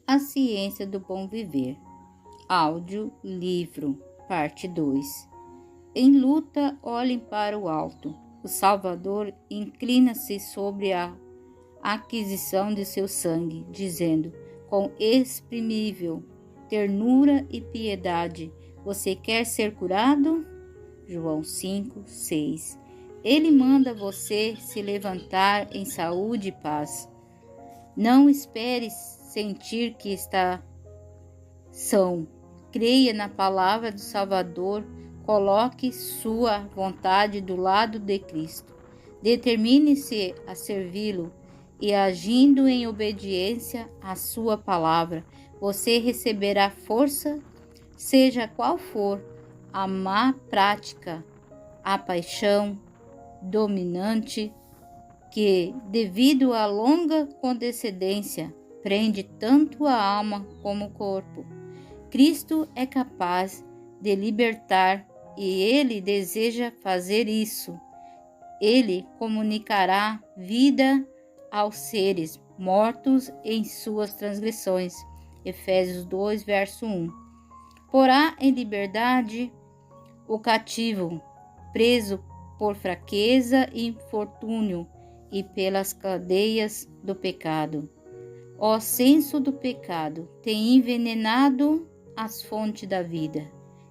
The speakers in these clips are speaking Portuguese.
A Ciência do Bom Viver. Áudio livro, parte 2. Em luta, olhem para o alto. O Salvador inclina-se sobre a aquisição de seu sangue, dizendo, com exprimível ternura e piedade, você quer ser curado? João 5:6. Ele manda você se levantar em saúde e paz. Não espere sentir que está são. Creia na palavra do Salvador, coloque sua vontade do lado de Cristo. Determine-se a servi-lo e, agindo em obediência à sua palavra, você receberá força, seja qual for a má prática, a paixão dominante que, devido à longa condescendência, prende tanto a alma como o corpo. Cristo é capaz de libertar e Ele deseja fazer isso. Ele comunicará vida aos seres mortos em suas transgressões. Efésios 2, verso 1. Porá em liberdade o cativo, preso por fraqueza e infortúnio e pelas cadeias do pecado. Ó senso do pecado, tem envenenado as fontes da vida.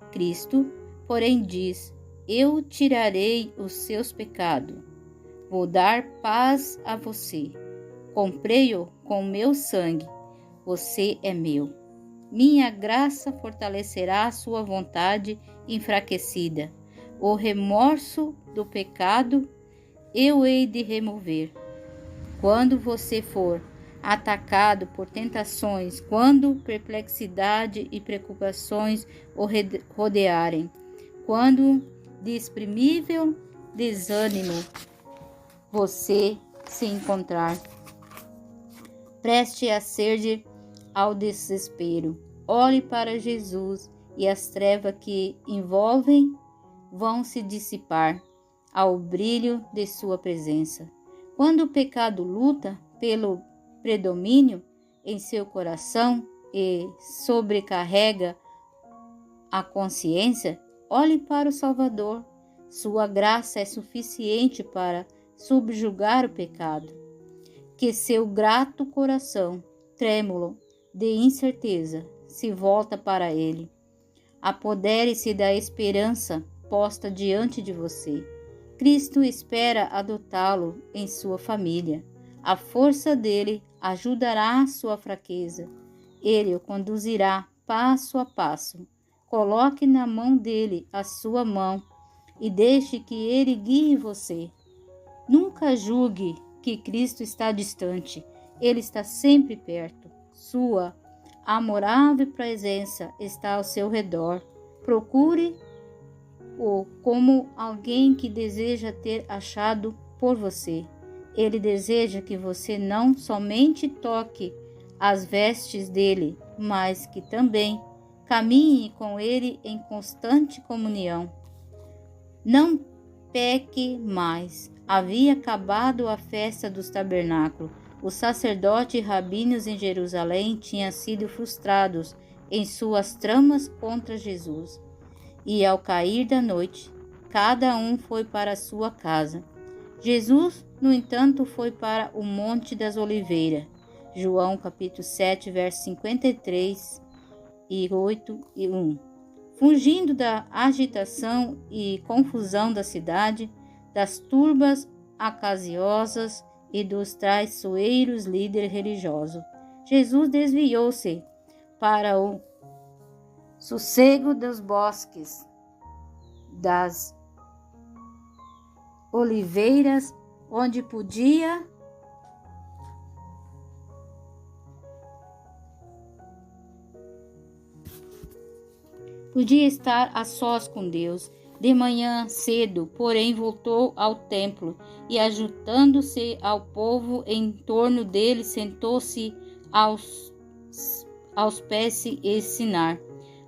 Cristo, porém, diz, eu tirarei os seus pecados, vou dar paz a você. Comprei-o com meu sangue, você é meu. Minha graça fortalecerá a sua vontade enfraquecida. O remorso do pecado eu hei de remover. Quando você for atacado por tentações, quando perplexidade e preocupações o rodearem, quando de exprimível desânimo você se encontrar, preste a sede ao desespero. Olhe para Jesus e as trevas que envolvem vão se dissipar ao brilho de sua presença. Quando o pecado luta pelo predomínio em seu coração e sobrecarrega a consciência, olhe para o Salvador. Sua graça é suficiente para subjugar o pecado. Que seu grato coração, trêmulo de incerteza, se volta para ele. Apodere-se da esperança posta diante de você. Cristo espera adotá-lo em sua família. A força dele ajudará a sua fraqueza. Ele o conduzirá passo a passo. Coloque na mão dele a sua mão e deixe que ele guie você. Nunca julgue que Cristo está distante. Ele está sempre perto. Sua amorável presença está ao seu redor. Procure-o como alguém que deseja ter achado por você. Ele deseja que você não somente toque as vestes dele, mas que também caminhe com ele em constante comunhão. Não peque mais. Havia acabado a festa dos tabernáculos. Os sacerdotes e rabinos em Jerusalém tinham sido frustrados em suas tramas contra Jesus. E ao cair da noite, cada um foi para a sua casa. Jesus, no entanto, foi para o Monte das Oliveiras. João capítulo 7, versos 53 e 8 e 1. Fugindo da agitação e confusão da cidade, das turbas acaciosas e dos traiçoeiros líderes religiosos, Jesus desviou-se para o sossego dos bosques, das oliveiras, onde podia estar a sós com Deus. De manhã cedo, porém, voltou ao templo e, ajuntando-se ao povo em torno dele, sentou-se aos pés se ensinar.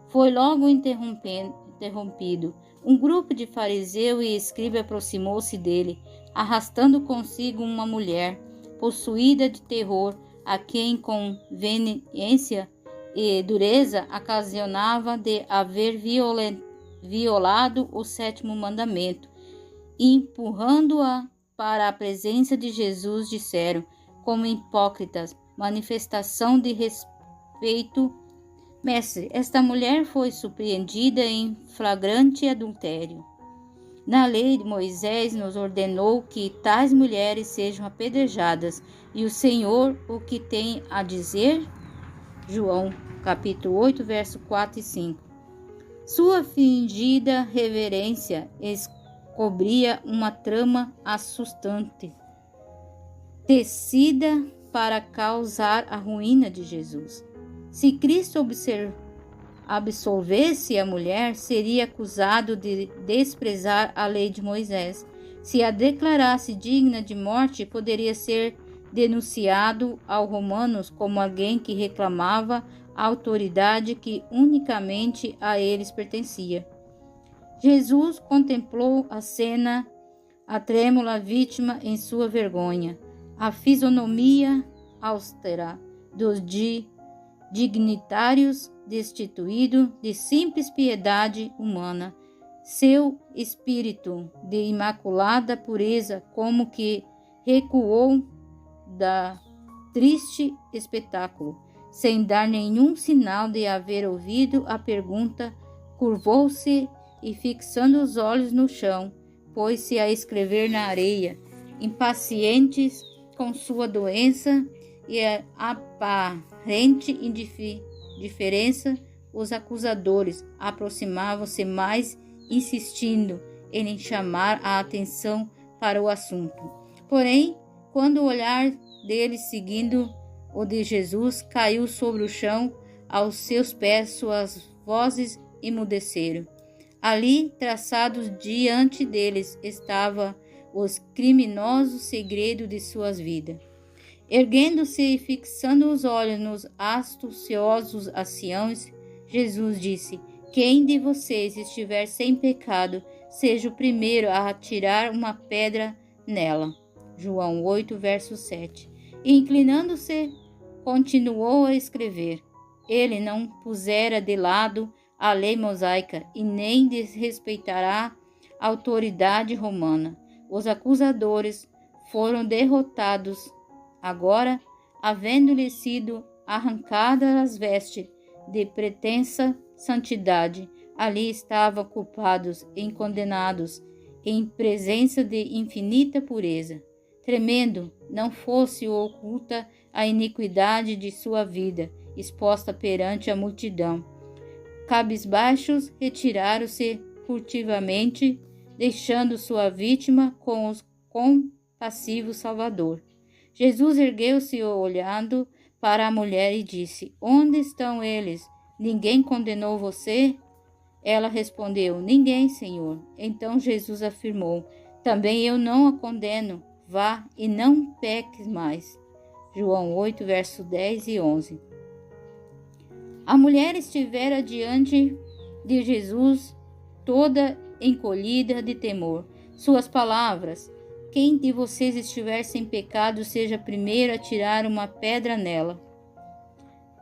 Foi logo interrompido. Um grupo de fariseus e escribas aproximou-se dele, arrastando consigo uma mulher, possuída de terror, a quem conveniência e dureza ocasionava de haver violado o 7º mandamento, e empurrando-a para a presença de Jesus, disseram, como hipócritas, manifestação de respeito: Mestre, esta mulher foi surpreendida em flagrante adultério. Na lei de Moisés nos ordenou que tais mulheres sejam apedrejadas, e o Senhor o que tem a dizer? João, capítulo 8, verso 4 e 5. Sua fingida reverência cobria uma trama assustante, tecida para causar a ruína de Jesus. Se Cristo absolvesse a mulher, seria acusado de desprezar a lei de Moisés. Se a declarasse digna de morte, poderia ser denunciado aos romanos como alguém que reclamava a autoridade que unicamente a eles pertencia. Jesus contemplou a cena, a trêmula vítima em sua vergonha, a fisionomia austera dos dignitários destituído de simples piedade humana, seu espírito de imaculada pureza como que recuou da triste espetáculo, sem dar nenhum sinal de haver ouvido a pergunta, curvou-se e, fixando os olhos no chão, pôs-se a escrever na areia, impacientes com sua doença e a aparente indiferença. Os acusadores aproximavam-se mais, insistindo em chamar a atenção para o assunto. Porém, quando o olhar deles, seguindo o de Jesus, caiu sobre o chão, aos seus pés suas vozes emudeceram. Ali, traçados diante deles, estava os criminosos segredos de suas vidas. Erguendo-se e fixando os olhos nos astuciosos anciãos, Jesus disse: Quem de vocês estiver sem pecado, seja o primeiro a atirar uma pedra nela. João 8, verso 7. E, inclinando-se, continuou a escrever. Ele não pusera de lado a lei mosaica e nem desrespeitará a autoridade romana. Os acusadores foram derrotados. Agora, havendo-lhe sido arrancadas as vestes de pretensa santidade, ali estavam culpados e condenados em presença de infinita pureza. Tremendo, não fosse oculta a iniquidade de sua vida, exposta perante a multidão. Cabisbaixos, retiraram-se furtivamente, deixando sua vítima com o compassivo Salvador. Jesus ergueu-se olhando para a mulher e disse: Onde estão eles? Ninguém condenou você? Ela respondeu: Ninguém, Senhor. Então Jesus afirmou: Também eu não a condeno. Vá e não peques mais. João 8, verso 10 e 11. A mulher estivera diante de Jesus, toda encolhida de temor. Suas palavras: Quem de vocês estiver sem pecado, seja primeiro a tirar uma pedra nela,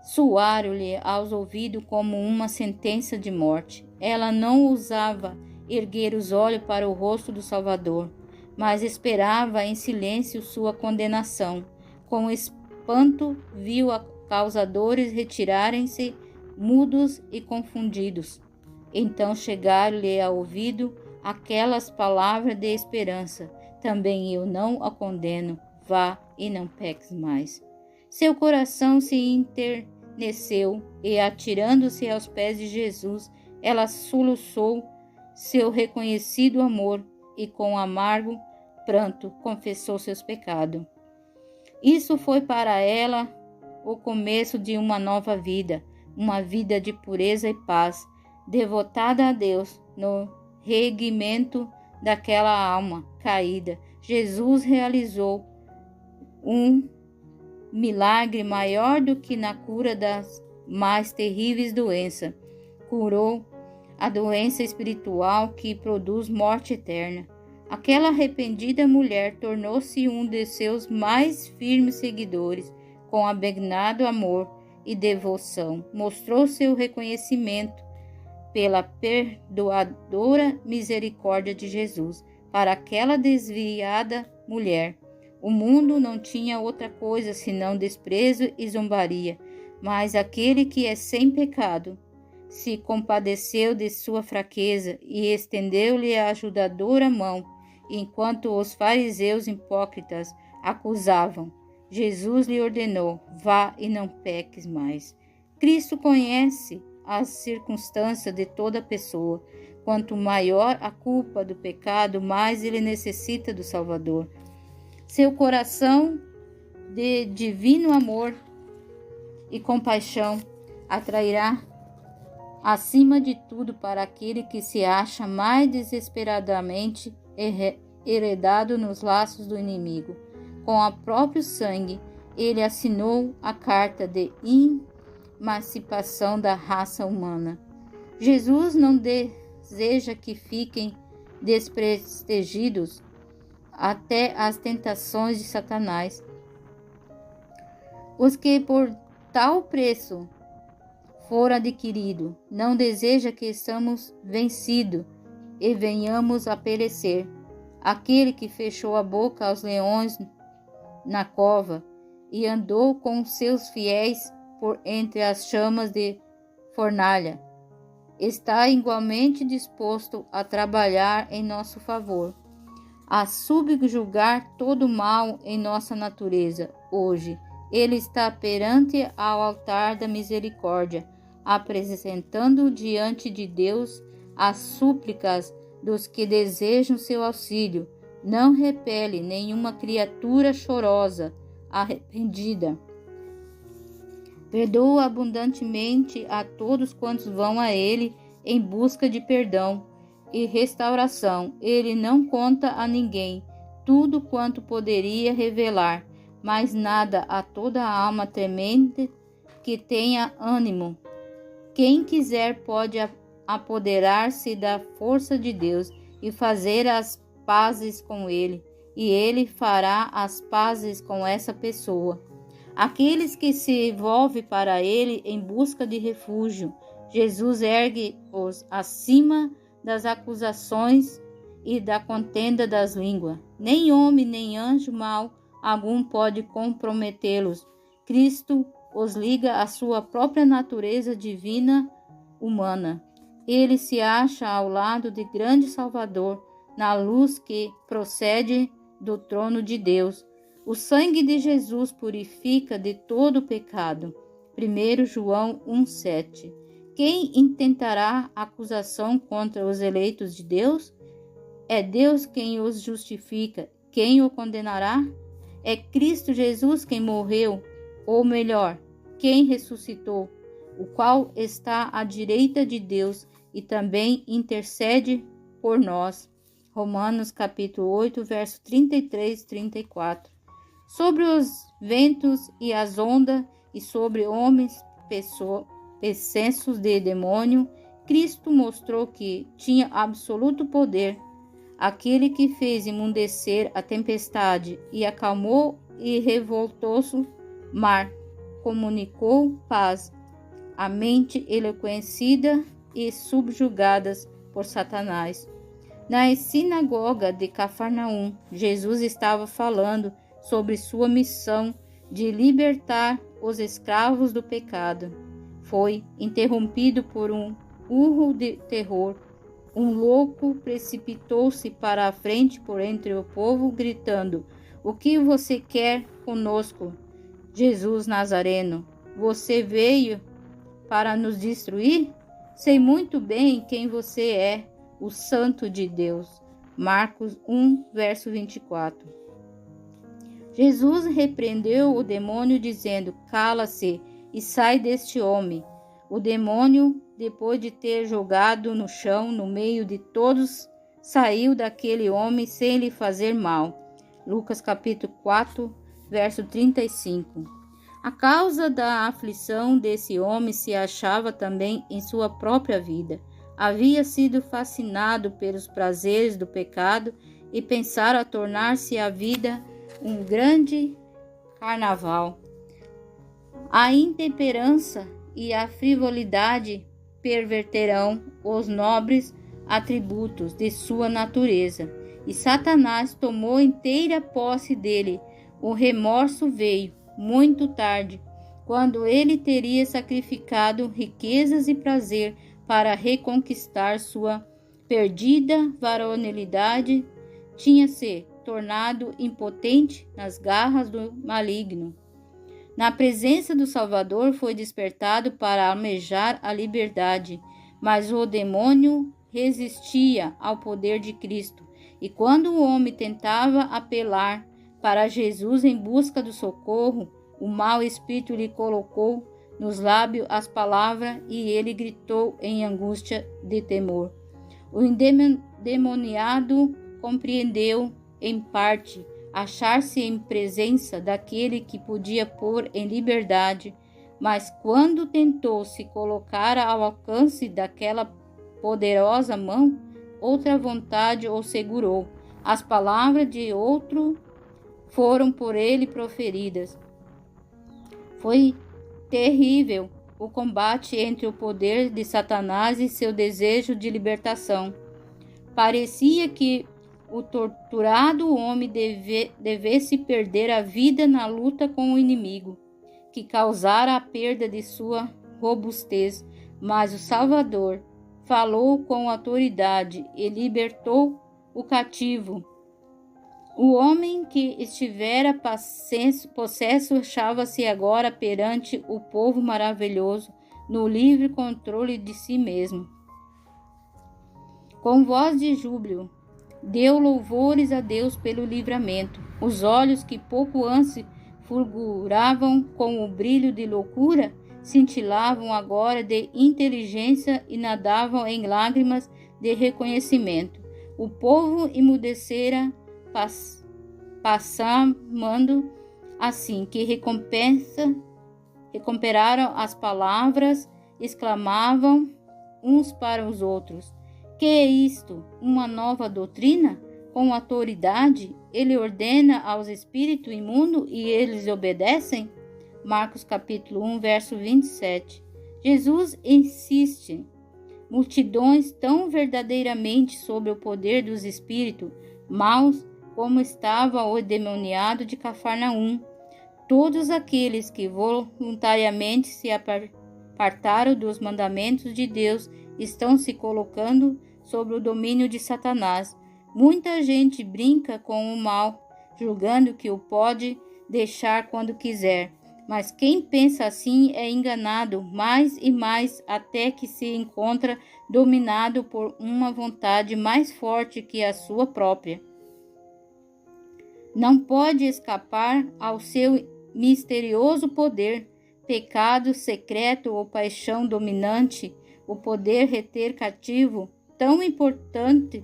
soaram-lhe aos ouvidos como uma sentença de morte. Ela não ousava erguer os olhos para o rosto do Salvador, mas esperava em silêncio sua condenação. Com espanto, viu acusadores retirarem-se, mudos e confundidos. Então chegaram-lhe ao ouvido aquelas palavras de esperança: Também eu não a condeno, vá e não peques mais. Seu coração se enterneceu e, atirando-se aos pés de Jesus, ela soluçou seu reconhecido amor e, com amargo pranto, confessou seus pecados. Isso foi para ela o começo de uma nova vida, uma vida de pureza e paz, devotada a Deus. No reerguimento daquela alma caída, Jesus realizou um milagre maior do que na cura das mais terríveis doenças. Curou a doença espiritual que produz morte eterna. Aquela arrependida mulher tornou-se um de seus mais firmes seguidores. com abnegado amor e devoção, mostrou seu reconhecimento pela perdoadora misericórdia de Jesus para aquela desviada mulher. O mundo não tinha outra coisa senão desprezo e zombaria, mas aquele que é sem pecado se compadeceu de sua fraqueza e estendeu-lhe a ajudadora mão, enquanto os fariseus hipócritas acusavam. Jesus lhe ordenou: vá e não peques mais. Cristo conhece as circunstâncias de toda pessoa. Quanto maior a culpa do pecado, mais ele necessita do Salvador. Seu coração de divino amor e compaixão atrairá acima de tudo para aquele que se acha mais desesperadamente heredado nos laços do inimigo. Com o próprio sangue, ele assinou a carta de emancipação da raça humana. Jesus não deseja que fiquem desprestigiados até as tentações de Satanás. Os que por tal preço foram adquiridos, não deseja que estamos vencidos e venhamos a perecer. Aquele que fechou a boca aos leões na cova e andou com seus fiéis por entre as chamas de fornalha, está igualmente disposto a trabalhar em nosso favor, a subjugar todo o mal em nossa natureza. Hoje, ele está perante ao altar da misericórdia, apresentando diante de Deus as súplicas dos que desejam seu auxílio. Não repele nenhuma criatura chorosa, arrependida. Perdoa abundantemente a todos quantos vão a ele em busca de perdão e restauração. Ele não conta a ninguém tudo quanto poderia revelar, mas nada a toda a alma tremenda que tenha ânimo. Quem quiser pode apoderar-se da força de Deus e fazer as pazes com ele, e ele fará as pazes com essa pessoa. Aqueles que se volvem para ele em busca de refúgio, Jesus ergue-os acima das acusações e da contenda das línguas. Nem homem, nem anjo mau algum pode comprometê-los. Cristo os liga à sua própria natureza divina humana. Ele se acha ao lado de grande Salvador, na luz que procede do trono de Deus. O sangue de Jesus purifica de todo pecado. 1 João 1,7. Quem intentará acusação contra os eleitos de Deus? É Deus quem os justifica. Quem o condenará? É Cristo Jesus quem morreu, ou melhor, quem ressuscitou, o qual está à direita de Deus e também intercede por nós. Romanos capítulo 8, verso 33 e 34. Sobre os ventos e as ondas e sobre homens possessos de demônio, Cristo mostrou que tinha absoluto poder. Aquele que fez emudecer a tempestade e acalmou e revoltoso mar, comunicou paz à mente enlouquecida e subjugadas por Satanás. Na sinagoga de Cafarnaum, Jesus estava falando sobre sua missão de libertar os escravos do pecado. Foi interrompido por um urro de terror. Um louco precipitou-se para a frente por entre o povo, gritando: "O que você quer conosco, Jesus Nazareno? Você veio para nos destruir? Sei muito bem quem você é, o Santo de Deus." Marcos 1, verso 24. Jesus repreendeu o demônio, dizendo: "Cala-se e sai deste homem." O demônio, depois de ter jogado no chão, no meio de todos, saiu daquele homem sem lhe fazer mal. Lucas capítulo 4, verso 35. A causa da aflição desse homem se achava também em sua própria vida. Havia sido fascinado pelos prazeres do pecado e pensara tornar-se a vida um grande carnaval. A intemperança e a frivolidade perverterão os nobres atributos de sua natureza, e Satanás tomou inteira posse dele. O remorso veio muito tarde, quando ele teria sacrificado riquezas e prazer para reconquistar sua perdida varonilidade, tinha se tornado impotente nas garras do maligno. Na presença do Salvador foi despertado para almejar a liberdade, mas o demônio resistia ao poder de Cristo, e quando o homem tentava apelar para Jesus em busca do socorro, o mau espírito lhe colocou nos lábios as palavras e ele gritou em angústia de temor. O endemoniado compreendeu em parte achar-se em presença daquele que podia pôr em liberdade, mas quando tentou se colocar ao alcance daquela poderosa mão, outra vontade o segurou. As palavras de outro foram por ele proferidas. Foi terrível o combate entre o poder de Satanás e seu desejo de libertação. Parecia que o torturado homem devesse perder a vida na luta com o inimigo, que causara a perda de sua robustez, mas o Salvador falou com autoridade e libertou o cativo. O homem que estivera possesso achava-se agora perante o povo maravilhoso, no livre controle de si mesmo. Com voz de júbilo, deu louvores a Deus pelo livramento. Os olhos que pouco antes fulguravam com o brilho de loucura, cintilavam agora de inteligência e nadavam em lágrimas de reconhecimento. O povo emudecera, passamando assim que recuperaram as palavras, exclamavam uns para os outros: que é isto? Uma nova doutrina? Com autoridade, ele ordena aos espíritos imundos e eles obedecem? Marcos capítulo 1, verso 27. Jesus insiste. Multidões tão verdadeiramente sob o poder dos espíritos maus como estava o endemoniado de Cafarnaum. Todos aqueles que voluntariamente se apartaram dos mandamentos de Deus estão se colocando sob o domínio de Satanás. Muita gente brinca com o mal, julgando que o pode deixar quando quiser. Mas quem pensa assim é enganado mais e mais até que se encontra dominado por uma vontade mais forte que a sua própria. Não pode escapar ao seu misterioso poder, pecado secreto ou paixão dominante, o poder reter cativo, tão importante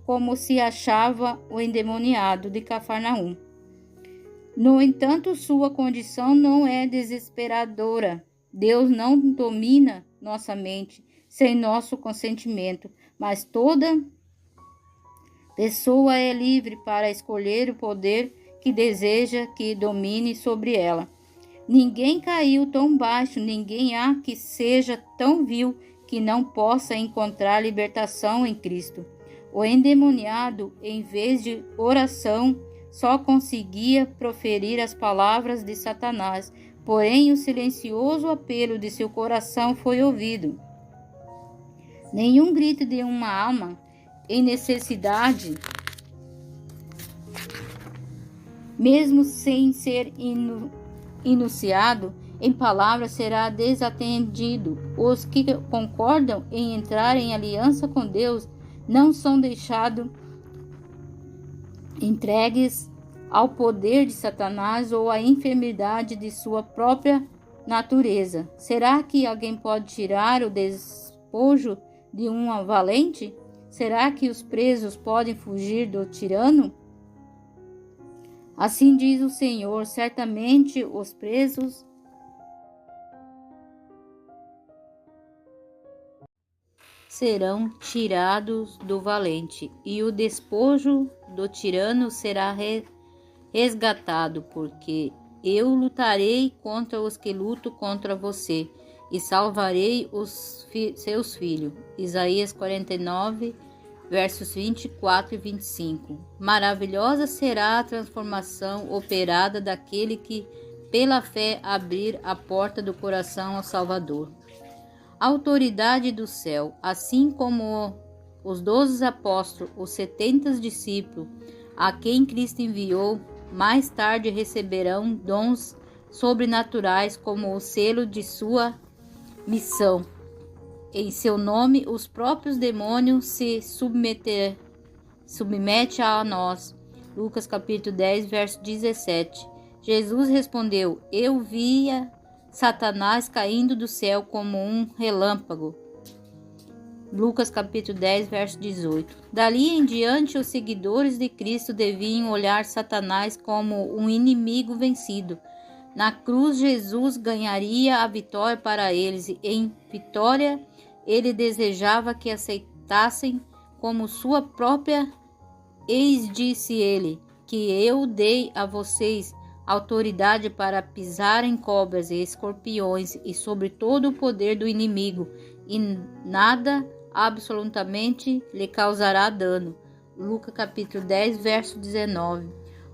como se achava o endemoniado de Cafarnaum. No entanto, sua condição não é desesperadora. Deus não domina nossa mente sem nosso consentimento, mas toda pessoa é livre para escolher o poder que deseja que domine sobre ela. Ninguém caiu tão baixo, ninguém há que seja tão vil que não possa encontrar libertação em Cristo. O endemoniado, em vez de oração, só conseguia proferir as palavras de Satanás, porém o silencioso apelo de seu coração foi ouvido. Nenhum grito de uma alma em necessidade, mesmo sem ser enunciado em palavras, será desatendido. Os que concordam em entrar em aliança com Deus não são deixados entregues ao poder de Satanás ou à enfermidade de sua própria natureza. Será que alguém pode tirar o despojo de uma valente? Será que os presos podem fugir do tirano? Assim diz o Senhor: certamente os presos serão tirados do valente, e o despojo do tirano será resgatado, porque Eu lutarei contra os que lutam contra você, e salvarei os seus filhos. Isaías 49, versos 24 e 25. Maravilhosa será a transformação operada daquele que, pela fé, abrir a porta do coração ao Salvador. A autoridade do céu, assim como os 12 apóstolos, os 70 discípulos, a quem Cristo enviou, mais tarde receberão dons sobrenaturais como o selo de sua missão. Em seu nome, os próprios demônios se submetem a nós. Lucas capítulo 10, verso 17. Jesus respondeu: Eu via Satanás caindo do céu como um relâmpago. Lucas capítulo 10, verso 18. Dali em diante, os seguidores de Cristo deviam olhar Satanás como um inimigo vencido. Na cruz, Jesus ganharia a vitória para eles, e em vitória, ele desejava que aceitassem como sua própria. Eis, disse ele, que eu dei a vocês autoridade para pisar em cobras e escorpiões e sobre todo o poder do inimigo, e nada absolutamente lhe causará dano. Lucas capítulo 10, verso 19.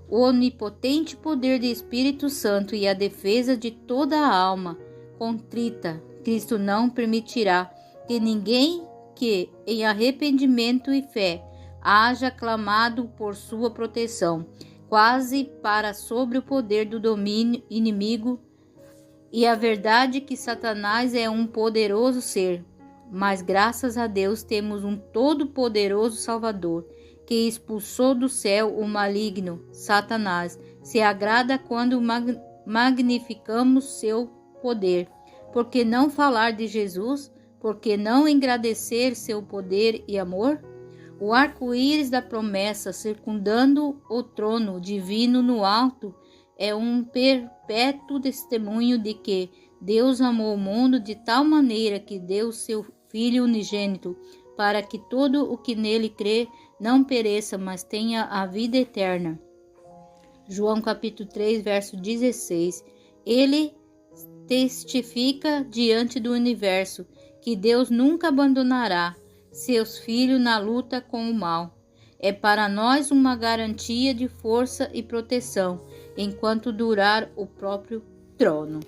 O onipotente poder do Espírito Santo e a defesa de toda a alma contrita, Cristo não permitirá que ninguém que, em arrependimento e fé, haja clamado por sua proteção, quase para sobre o poder do domínio inimigo, e a verdade que Satanás é um poderoso ser. Mas graças a Deus temos um todo-poderoso Salvador, que expulsou do céu o maligno, Satanás. Se agrada quando magnificamos seu poder. Por que não falar de Jesus? Por que não engrandecer seu poder e amor? O arco-íris da promessa circundando o trono divino no alto é um perpétuo testemunho de que Deus amou o mundo de tal maneira que deu seu Filho unigênito, para que todo o que nele crê não pereça, mas tenha a vida eterna. João capítulo 3, verso 16. Ele testifica diante do universo que Deus nunca abandonará seus filhos na luta com o mal. É para nós uma garantia de força e proteção, enquanto durar o próprio trono.